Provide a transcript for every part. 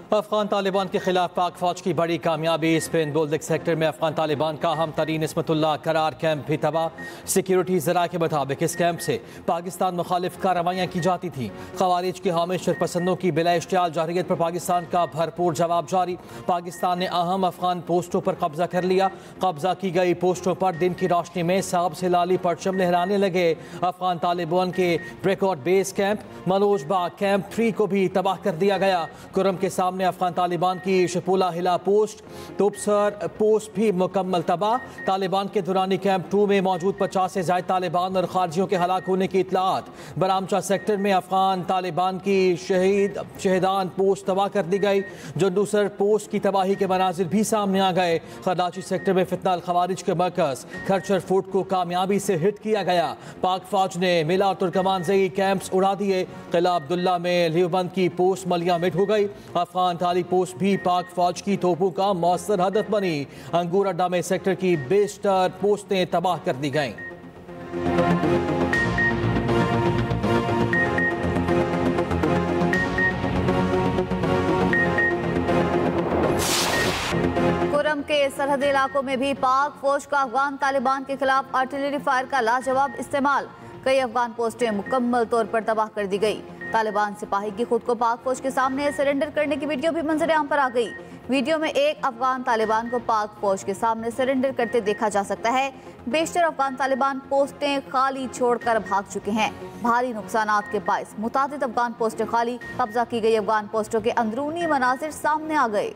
अफगान तालिबान के खिलाफ पाक फौज की बड़ी कामयाबी। स्पेन बोल्दिक सेक्टर में अफगान तालिबान का अहम तरीन इस्मतुल्लाह करार कैंप भी तबाह। सिक्योरिटी जरा के मुताबिक इस कैंप से पाकिस्तान मुखालिफ कार्रवाइयाँ की जाती थी। खवारिज के हामिद शरपसंदों की बिला इश्तियाल जारहियत पर पाकिस्तान का भरपूर जवाब जारी। पाकिस्तान ने अहम अफगान पोस्टों पर कब्जा कर लिया। कब्जा की गई पोस्टों पर दिन की रोशनी में साब से लाली परचम लहराने लगे। अफगान तालिबान के ब्रेकआउट बेस कैंप मनोजबाग कैंप 3 को भी तबाह कर दिया गया। कुरम के सामने अफगान तालिबान की शपूला हिला पोस्ट तुबसर पोस्ट भी मुकम्मल तबाह। तालिबान के दुरानी कैंप 2 में मौजूद 50 से ज्यादा तालिबान और खारजियों के हलाक होने की इतलात। बरामचा सेक्टर में अफगान तालिबान की शहीदान पोस्ट तबाह कर दी गई। जुंडूसर पोस्ट की तबाही के मनाजिर भी सामने आ गए। खराची सेक्टर में फितनाल खवारिज के मरकज खरचर फूट को कामयाबी से हिट किया गया। पाक फौज ने मिला तुर्कमान जई कैंप्स उड़ा दिए। किला अब्दुल्ला में लियोबंद की पोस्ट मलिया मिट हो गई। अफगान ताली पोस्ट भी पाक फौज की तोपों का मौसर हदफ बनी। अंगूर अड्डा में सेक्टर की बेस्टर पोस्टें तबाह कर दी गईं। कुरम के सरहदी इलाकों में भी पाक फौज का अफगान तालिबान के खिलाफ आर्टिलरी फायर का लाजवाब इस्तेमाल। कई अफगान पोस्टें मुकम्मल तौर पर तबाह कर दी गई। तालिबान सिपाही की खुद को पाक फौज के सामने सरेंडर करने की वीडियो भी मंजर आम पर आ गई। वीडियो में एक अफगान तालिबान को पाक फौज के सामने सरेंडर करते देखा जा सकता है। बेशतर अफगान तालिबान पोस्टें खाली छोड़कर भाग चुके हैं। भारी नुकसानात के बायस मुतादिद अफगान पोस्टें खाली, कब्जा की गई अफगान पोस्टों के अंदरूनी मनाजिर सामने आ गए।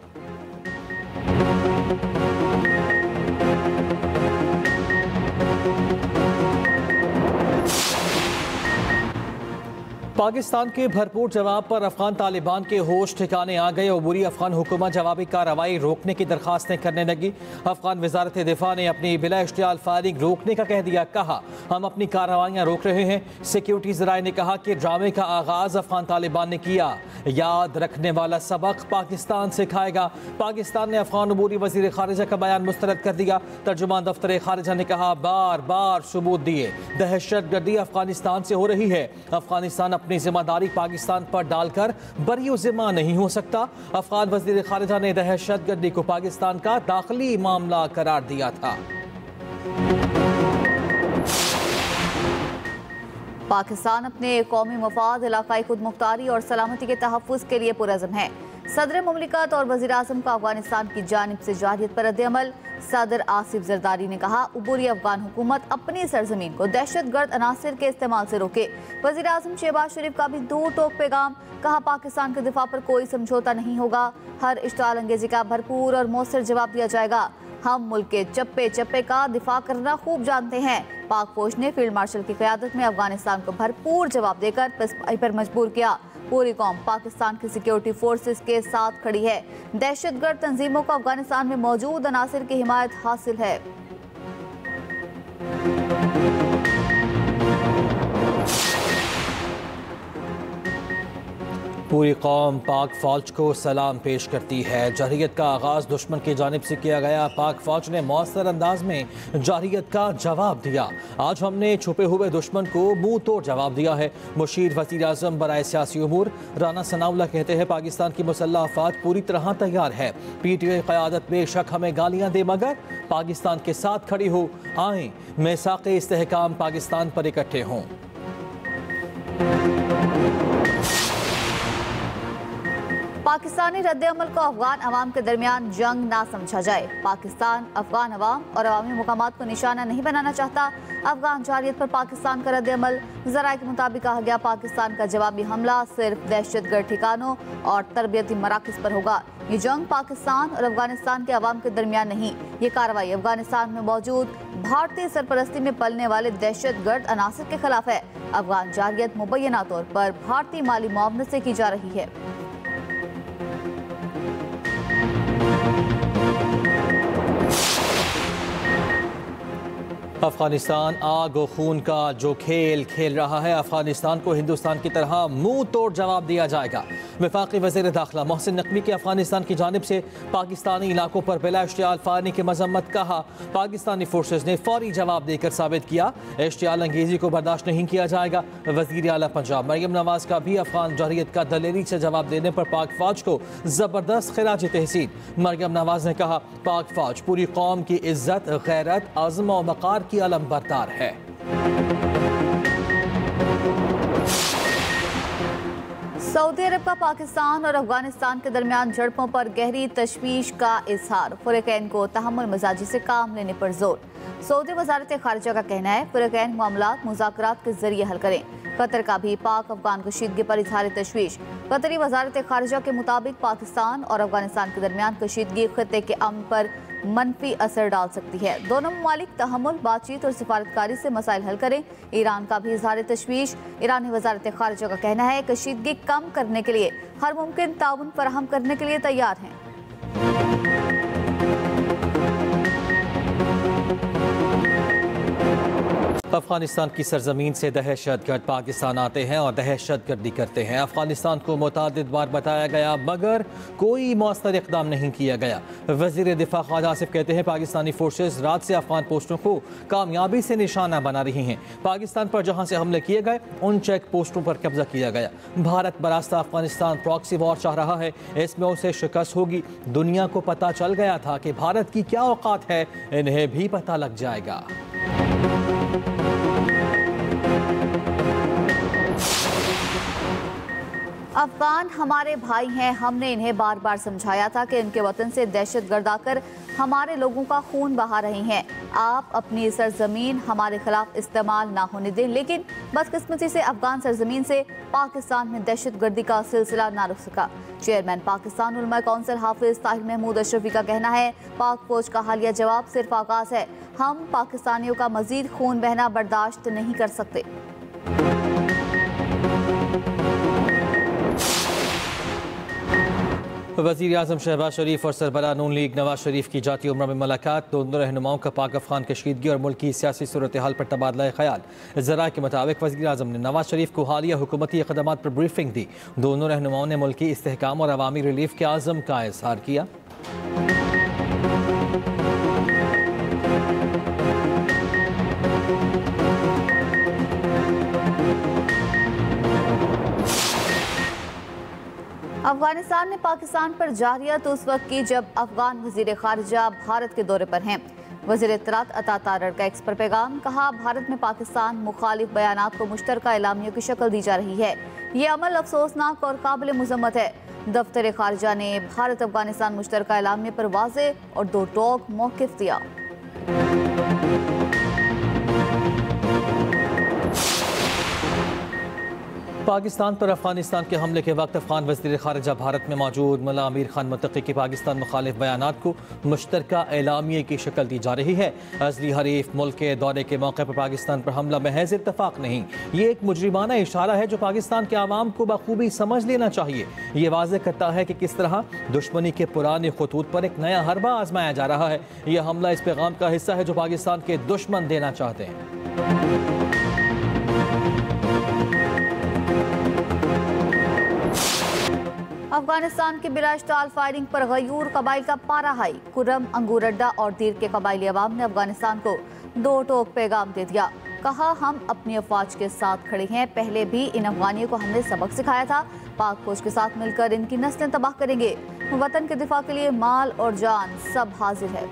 पाकिस्तान के भरपूर जवाब पर अफगान तालिबान के होश ठिकाने आ गए। अबूरी अफगान हुकूमत जवाबी कार्रवाई रोकने की दरखास्तें करने लगी। अफगान वजारत दिफा ने अपनी बिला इश्तियाल फायरिंग रोकने का कह दिया। कहा, हम अपनी कार्रवाइयाँ रोक रहे हैं। सिक्योरिटी जराए ने कहा कि ड्रामे का आगाज अफगान तालिबान ने किया। याद रखने वाला सबक पाकिस्तान सिखाएगा। पाकिस्तान ने अफगान अबूरी वजीर खारिजा का बयान मुस्तरद कर दिया। तर्जुमान दफ्तर खारिजा ने कहा, बार बार सबूत दिए दहशत गर्दी अफगानिस्तान से हो रही है। अफगानिस्तान अपनी जिम्मेदारी पाकिस्तान पर डालकर बरी जिम्मा नहीं हो सकता। अफगान वजीर खारिजा ने दहशत गर्दी को पाकिस्तान का दाखिली मामला करार दिया था। पाकिस्तान अपने कौमी मफाद, इलाकाई खुद मुख्तारी और सलामती के तहफ़्फ़ुज़ के लिए पुरज़्म है। सदर मुमलिकत और वज़ीर आज़म का अफगानिस्तान की जानिब से जारियत पर रद्द-ए-अमल। सदर आसिफ जरदारी ने कहा, उबूरी अफगान हुकूमत अपनी सरजमीन को दहशत गर्द अनासिर के इस्तेमाल से रोके। वज़ीर आज़म शहबाज शरीफ का भी दो टोक पैगाम। कहा, पाकिस्तान के दिफा पर कोई समझौता नहीं होगा। हर इश्तिआल अंगेजी का भरपूर और मौसर जवाब दिया जाएगा। हम मुल्क के चप्पे चप्पे का दिफा करना खूब जानते हैं। पाक फौज ने फील्ड मार्शल की क़यादत में अफगानिस्तान को भरपूर जवाब देकर पसपाई पर मजबूर किया। पूरी कौम पाकिस्तान की सिक्योरिटी फोर्सेस के साथ खड़ी है। दहशतगर्द तंजीमों को अफगानिस्तान में मौजूद अनासिर की हिमायत हासिल है। पूरी कौम पाक फौज को सलाम पेश करती है। जारहियत का आगाज़ दुश्मन की जानिब से किया गया। पाक फौज ने मौसर अंदाज में जारहियत का जवाब दिया। आज हमने छुपे हुए दुश्मन को मुंह तोड़ जवाब दिया है। मुशीर वज़ीर आज़म बराए सियासी उमूर राना सनाउल्लाह कहते हैं, पाकिस्तान की मुसल्लह अफ़वाज पूरी तरह तैयार है। PTI क़यादत बेशक हमें गालियाँ दे, मगर पाकिस्तान के साथ खड़ी हो। आएँ मिसाक़े इस्तेहकाम पाकिस्तान पर इकट्ठे हों। पाकिस्तानी रद्द-ए-अमल को अफगान अवाम के दरमियान जंग ना समझा जाए। पाकिस्तान अफगान अवाम और अवामी मुकामात को निशाना नहीं बनाना चाहता। अफगान जारियत पर पाकिस्तान का रद्द-ए-अमल। ज़राए के मुताबिक कहा गया, पाकिस्तान का जवाबी हमला सिर्फ दहशतगर्द ठिकानों और तरबियती मराकज़ पर होगा। ये जंग पाकिस्तान और अफगानिस्तान के अवाम के दरमियान नहीं। ये कार्रवाई अफगानिस्तान में मौजूद भारतीय सरपरस्ती में पलने वाले दहशतगर्द अनासिर के खिलाफ है। अफगान जारियत मुबैना तौर पर भारतीय माली मुआवनत से की जा रही है। अफगानिस्तान आग और खून का जो खेल खेल रहा है, अफगानिस्तान को हिंदुस्तान की तरह मुंह तोड़ जवाब दिया जाएगा। वफाकी वज़ीर दाखिला मोहसिन नकवी की अफगानिस्तान की जानिब से पाकिस्तानी इलाकों पर बिला इश्तियाल फायरिंग की मजम्मत। कहा, पाकिस्तानी फोर्सेज ने फौरी जवाब देकर साबित किया इश्तियाल अंगेजी को बर्दाश्त नहीं किया जाएगा। वज़ीर आला पंजाब मरियम नवाज का भी अफगान जहरीत का दलेरी से जवाब देने पर पाक फौज को ज़बरदस्त खिराज तहसीन। मरियम नवाज ने कहा, पाक फौज पूरी कौम की इज्जत, गैरत, आज़म और वक़ार की अलम बरदार है। सऊदी अरब का पाकिस्तान और अफगानिस्तान के दरमियान झड़पों पर गहरी तशवीश का इजहार। फ़रीक़ैन को तहम्मुल मिजाजी से काम लेने पर जोर। सऊदी वज़ारत ख़ारिजा का कहना है फ़रीक़ैन मामलात मुज़ाकरात के जरिए हल करें। कतर का भी पाक अफगान कशीदगी पर इजहार तशवीश। कतरी वज़ारत ख़ारिजा के मुताबिक पाकिस्तान और अफगानिस्तान के दरमियान कशीदगी खित्ते के अमन पर मनफी असर डाल सकती है। दोनों ममालिक तहम्मुल, बातचीत और सिफारतकारी से मसाइल हल करें। ईरान का भी इजहार तशवीश। ईरानी वज़ारत ख़ारिजा का कहना है कशीदगी कम करने के लिए हर मुमकिन ताउन फराहम करने के लिए तैयार हैं। अफगानिस्तान की सरजमीन से दहशतगर्द पाकिस्तान आते हैं और दहशतगर्दी करते हैं। अफगानिस्तान को मुतादिद बार बताया गया मगर कोई मौसर इक़दाम नहीं किया गया। वज़ीर दिफा ख्वाजा आसिफ कहते हैं पाकिस्तानी फोर्सेज रात से अफगान पोस्टों को कामयाबी से निशाना बना रही हैं। पाकिस्तान पर जहां से हमले किए गए उन चेक पोस्टों पर कब्जा किया गया। भारत बरास्ता अफगानिस्तान प्रॉक्सी वॉर चाह रहा है, इसमें उसे शिकस्त होगी। दुनिया को पता चल गया था कि भारत की क्या औकात है, इन्हें भी पता लग जाएगा। अफगान हमारे भाई हैं। हमने इन्हें बार बार समझाया था कि इनके वतन से दहशतगर्द आकर हमारे लोगों का खून बहा रहे हैं। आप अपनी सरजमीन हमारे खिलाफ इस्तेमाल ना होने दें। लेकिन बदकिस्मती से अफगान सरजमीन से पाकिस्तान में दहशतगर्दी का सिलसिला ना रुक सका। चेयरमैन पाकिस्तान उलमा कौंसिल हाफिज ताहिर महमूद अशरफी का कहना है पाक फौज का हालिया जवाब सिर्फ आगाज है। हम पाकिस्तानियों का मजीद खून बहना बर्दाश्त नहीं कर सकते। वज़ीर आज़म शहबाज शरीफ और सरबराह नून लीग नवाज शरीफ की जाती उम्र में मुलाकात। दोनों रहनुमाओं का पाक अफगान कशीदगी और मुल्क की सियासी सूरत हाल पर तबादला ख्याल। ज़रा के मुताबिक वज़ीर आज़म ने नवाज शरीफ को हालिया हुकूमती इक़दामात पर ब्रीफिंग दी। दोनों रहनुमाओं ने मुल्क की इस्तेहकाम और अवामी रिलीफ के आज़म का इज़हार किया। अफगानिस्तान ने पाकिस्तान पर जारियत उस वक्त की जब अफगान वज़ीर ख़ारिजा भारत के दौरे पर हैं। वज़ीर इत्तलात अता तारड़ का एक्स पर पैगाम। कहा, भारत में पाकिस्तान मुखालिफ बयानात को मुश्तरका एलामियों की शक्ल दी जा रही है। ये अमल अफसोसनाक और काबिल मुज़म्मत है। दफ्तर ख़ारिजा ने भारत अफगानिस्तान मुश्तरका एलामिया पर वाज़ेह और दो टोक मौक़िफ़ दिया। पाकिस्तान पर अफगानिस्तान के हमले के वक्त अफगान वज़ीर ख़ारिजा भारत में मौजूद मुल्ला अमीर खान मुत्तकी की पाकिस्तान मुखालिफ बयानात को मुश्तरका एलामिया की शक्ल दी जा रही है। अज़ली हरीफ मुल्क के दौरे के मौके पर पाकिस्तान पर हमला महज इत्तफाक नहीं, ये एक मुजरिमाना इशारा है जो पाकिस्तान के आवाम को बखूबी समझ लेना चाहिए। ये वाज़ेह करता है कि किस तरह दुश्मनी के पुराने खतूत पर एक नया हरबा आजमाया जा रहा है। यह हमला इस पैगाम का हिस्सा है जो पाकिस्तान के दुश्मन देना चाहते हैं। अफगानिस्तान की बिला इश्तियाल फायरिंग पर गयूर कबाइल का पारा हाई। कुर्रम, अंगूर अड्डा और दीर के कबाइली अवाम ने अफगानिस्तान को दो टोक पैगाम दे दिया। कहा, हम अपनी अफवाज के साथ खड़े हैं। पहले भी इन अफगानियों को हमने सबक सिखाया था। पाक फौज के साथ मिलकर इनकी नस्लें तबाह करेंगे। वतन के दिफा के लिए माल और जान सब हाजिर है।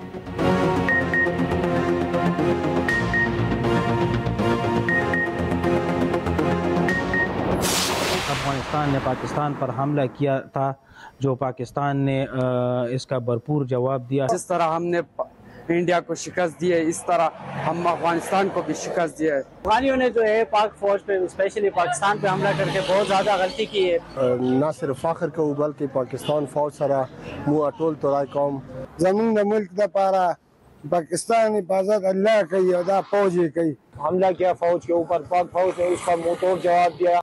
अफगानिस्तान ने पाकिस्तान पर हमला किया था, जो पाकिस्तान ने इसका भरपूर जवाब दिया। जिस तरह हमने इंडिया को शिकस्त दी है, इस तरह हम अफगानिस्तान को भी शिकस्त दिया है। अफगानियों ने जो है पाक फौज पे, स्पेशली पाकिस्तान पे हमला करके बहुत ज़्यादा गलती की है। न सिर्फ फाखर को बल्कि पाकिस्तान फौज सरा मुँह अटोल तो राय कौम जमीन मुल्क द पारा पाकिस्तान हिफाजत अल्लाह कही अदा फौज कही हमला किया फौज के ऊपर, पाक फौज ने उसका मुंह तोड़ जवाब दिया।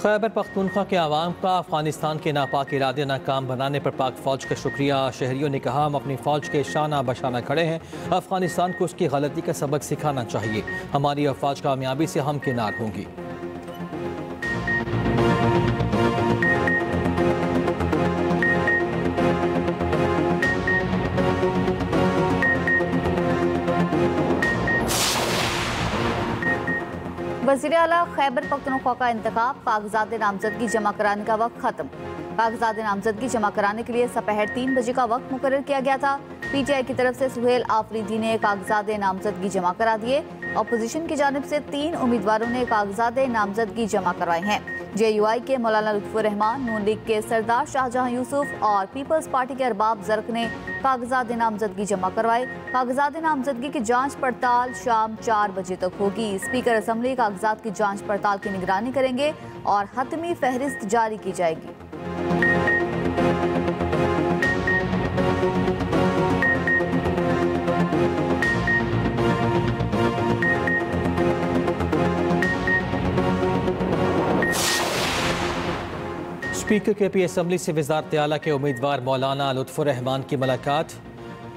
खैबर पख्तूनख्वा के आवाम का अफगानिस्तान के नापाक इरादे नाकाम बनाने पर पाक फ़ौज का शुक्रिया। शहरियों ने कहा, हम अपनी फ़ौज के शाना बशाना खड़े हैं। अफगानिस्तान को उसकी गलती का सबक सिखाना चाहिए। हमारी अफवाज कामयाबी से हमकिनार होंगी। वज़ीर आला खैबर पख्तूनख्वा का इंतखाब, कागजात नामजदगी जमा कराने का वक्त खत्म। कागजात नामजदगी जमा कराने के लिए दोपहर 3 बजे का वक्त मुकर्रर किया गया था। पीटीआई की तरफ से सुहेल आफरीदी ने कागजात नामजदगी जमा करा दिए। अपोजिशन की जानिब से 3 उम्मीदवारों ने कागजात नामजदगी जमा करवाए हैं। JUI के मौलाना लुत्फुर रहमान, नून लीग के सरदार शाहजहां यूसुफ और पीपल्स पार्टी के अरबाब जरक ने कागजात नामजदगी जमा करवाए। कागजात नामजदगी की जांच पड़ताल शाम 4 बजे तक होगी। स्पीकर असम्बली कागजात की जांच पड़ताल की निगरानी करेंगे और हतमी फहरिस्त जारी की जाएगी। स्पीकर के पी असम्बली से वज़ारत आला के उम्मीदवार मौलाना लुत्फुर रहमान की मुलाकात।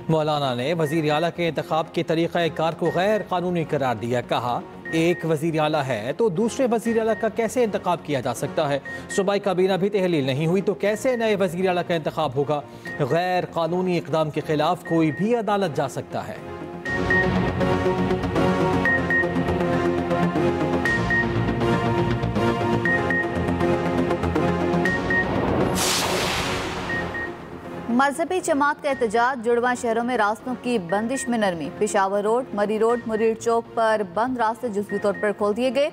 मौलाना ने वज़ीर आला के इंतखाब के तरीक़ा कार को गैर कानूनी करार दिया। कहा, एक वज़ीर आला है तो दूसरे वज़ीर आला का कैसे इंतखाब किया जा सकता है? सूबाई काबीना भी तहलील नहीं हुई तो कैसे नए वज़ीर आला का इंतखाब होगा? गैर कानूनी इक़दाम के खिलाफ कोई भी अदालत जा सकता है। मजहबी जमात का एहतजाज, जुड़वा शहरों में रास्तों की बंदिश में नरमी। पेशावर रोड, मरी रोड, मुरीर चौक पर बंद रास्ते जुज़वी तौर पर खोल दिए गए।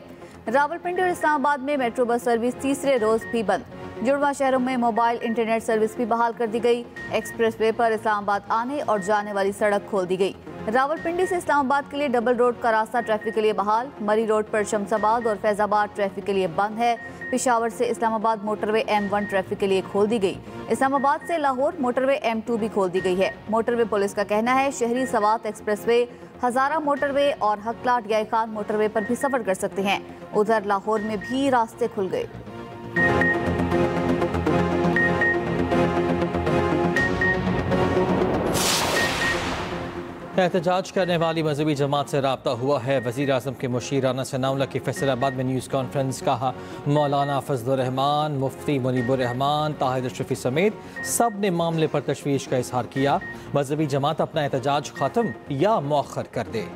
रावलपिंडी और इस्लामाबाद में मेट्रो बस सर्विस तीसरे रोज भी बंद। जुड़वा शहरों में मोबाइल इंटरनेट सर्विस भी बहाल कर दी गई। एक्सप्रेस वे पर इस्लामाबाद आने और जाने वाली सड़क खोल दी गई। रावलपिंडी से इस्लामाबाद के लिए डबल रोड का रास्ता ट्रैफिक के लिए बहाल। मरी रोड पर शमसाबाद और फैजाबाद ट्रैफिक के लिए बंद है। पेशावर से इस्लामाबाद मोटरवे M1 ट्रैफिक के लिए खोल दी गई। इस्लामाबाद से लाहौर मोटरवे M2 भी खोल दी गई है। मोटरवे पुलिस का कहना है, शहरी सवात एक्सप्रेसवे, हजारा मोटरवे और हकलाट याई खान मोटरवे पर भी सफर कर सकते हैं। उधर लाहौर में भी रास्ते खुल गए। एहतजाज करने वाली मजहबी जमात से रब्ता हुआ है। वज़ीर आज़म के मुशीर राना सनाउल्लाह की फैसलाबाद में न्यूज़ कॉन्फ्रेंस। कहा, मौलाना फजलुर रहमान, मुफ्ती मुनीबुर रहमान, ताहिर अशरफी समेत सब ने मामले पर तशवीश का इजहार किया। मजहबी जमात अपना एहतजाज ख़त्म या मौखर कर दे।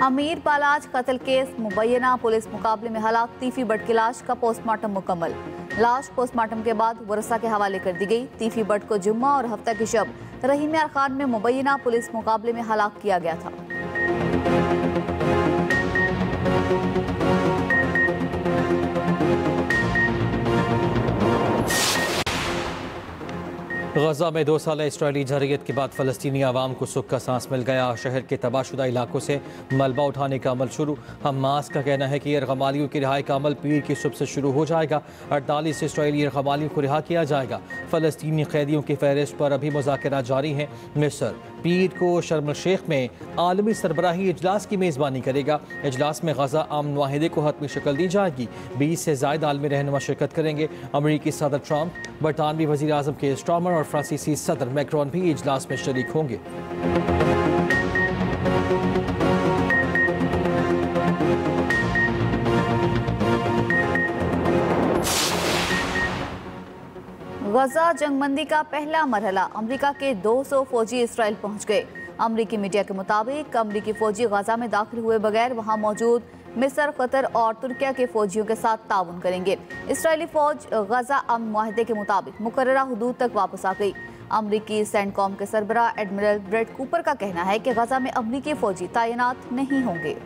अमीर बालाज कत्ल केस, मुबैना पुलिस मुकाबले में हलाक तीफी भट्ट की लाश का पोस्टमार्टम मुकम्मल। लाश पोस्टमार्टम के बाद वरसा के हवाले कर दी गई। तीफी भट्ट को जुम्मा और हफ्ता की शब रहीम यार खान में मुबैना पुलिस मुकाबले में हलाक किया गया था। गजा में 2 साल इसराइली जरयत के बाद फ़लस्तीनी आवाम को सुख का सांस मिल गया। शहर के तबाहशुदा इलाकों से मलबा उठाने का अमल शुरू। हमास का कहना है कि यरगमालियों की रिहाई का अमल पीर की सुबह से शुरू हो जाएगा। 48 इसराइली यरगमालियों को रिहा किया जाएगा। फ़लस्तीनी कैदियों की फहरिस्त पर अभी मुज़ाकरात जारी हैं। मिस्र पीर को शर्म अल शेख में आलमी सरबराही इजलास की मेज़बानी करेगा। इजलास में गजा आम मुआहिदे को हतमी शक्ल दी जाएगी। 20 से ज़ायद आलमी रहनुमा शिरकत करेंगे। अमरीकी सदर ट्रंप, बरतानवी वज़ीर आज़म के स्टार्मर और फ्रांसीसी सदर मैक्रोन भी इजलास में शरीक होंगे। गजा जंगबंदी का पहला मरहला, अमेरिका के 200 फौजी इसराइल पहुंच गए। अमेरिकी मीडिया के मुताबिक अमेरिकी फौजी गजा में दाखिल हुए बगैर वहां मौजूद मिस्र, कतर और तुर्किया के फौजियों के साथ ताउन करेंगे। इसराइली फौज गजा अमन मुआहिदे के मुताबिक मुकर्ररा हुदूद तक वापस आ गई। अमरीकी सेंटकॉम के सरबराह एडमिरल ब्रेट कूपर का कहना है कि गजा में अमरीकी फौजी तैनात नहीं होंगे।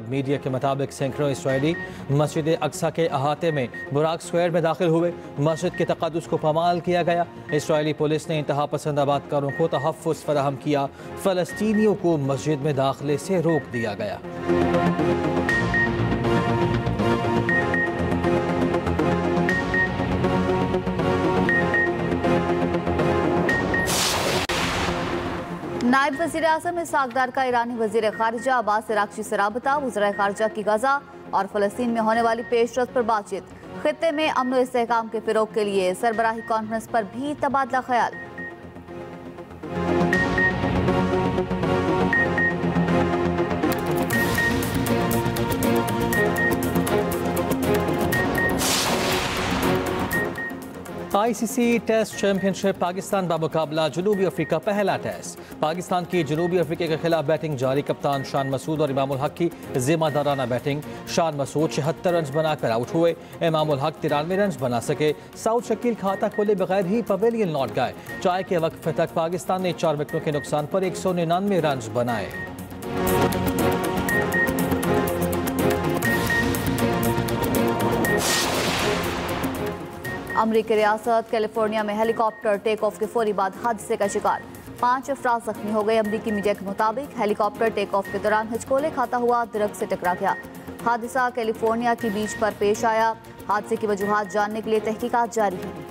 मीडिया के मुताबिक सैकड़ों इसराइली मस्जिद अक्सा के अहाते में बुराक स्क्वायर में दाखिल हुए। मस्जिद के तक़द्दुस को पामाल किया गया। इसराइली पुलिस ने इंतहा पसंद आबादकारों को तहफ़्फ़ुज़ फराहम किया। फ़लस्तीनियों को मस्जिद में दाखिले से रोक दिया गया। नायब वज़ीर आज़म इसहाक़ का ईरानी वज़ीर ख़ारिजा अब्बास अराग़ची से राबता। वज़ीर ख़ारिजा की गज़ा और फ़लस्तीन में होने वाली पेशरफ्त पर बातचीत। ख़ित्ते में अमन व इस्तेहकाम के फ़रोग़ के लिए सरबराही कॉन्फ्रेंस पर भी तबादला ख्याल। ICC टेस्ट चैंपियनशिप पाकिस्तान का मुकाबला जनूबी अफ्रीका पहला टेस्ट। पाकिस्तान की जनूबी अफ्रीका के खिलाफ बैटिंग जारी। कप्तान शान मसूद और इमामुल हक की जिम्मेदाराना बैटिंग। शान मसूद 76 रन बनाकर आउट हुए। इमामुल हक 93 रन बना सके। साउथ शकील खाता खोले बगैर ही पवेलियन लौट गए। चाय के वक्फे तक पाकिस्तान ने 4 विकेटों के नुकसान पर 199 रन बनाए। अमरीकी रियासत कैलिफोर्निया में हेलीकॉप्टर टेक ऑफ के फौरी बाद हादसे का शिकार। 5 अफराद जख्मी हो गए। अमरीकी मीडिया के मुताबिक हेलीकॉप्टर टेक ऑफ के दौरान हिचकोले खाता हुआ दरख्त से टकरा गया। हादसा कैलिफोर्निया की बीच पर पेश आया। हादसे की वजूहात जानने के लिए तहकीकात जारी है।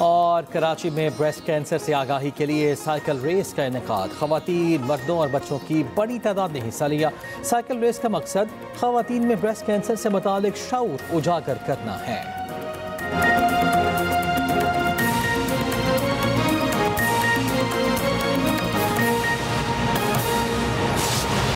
और कराची में ब्रेस्ट कैंसर से आगाही के लिए साइकिल रेस का इनेकाद। खवातीन, मर्दों और बच्चों की बड़ी तादाद ने हिस्सा लिया। साइकिल रेस का मकसद खवातीन में ब्रेस्ट कैंसर से मुतालिक शऊर उजागर करना है।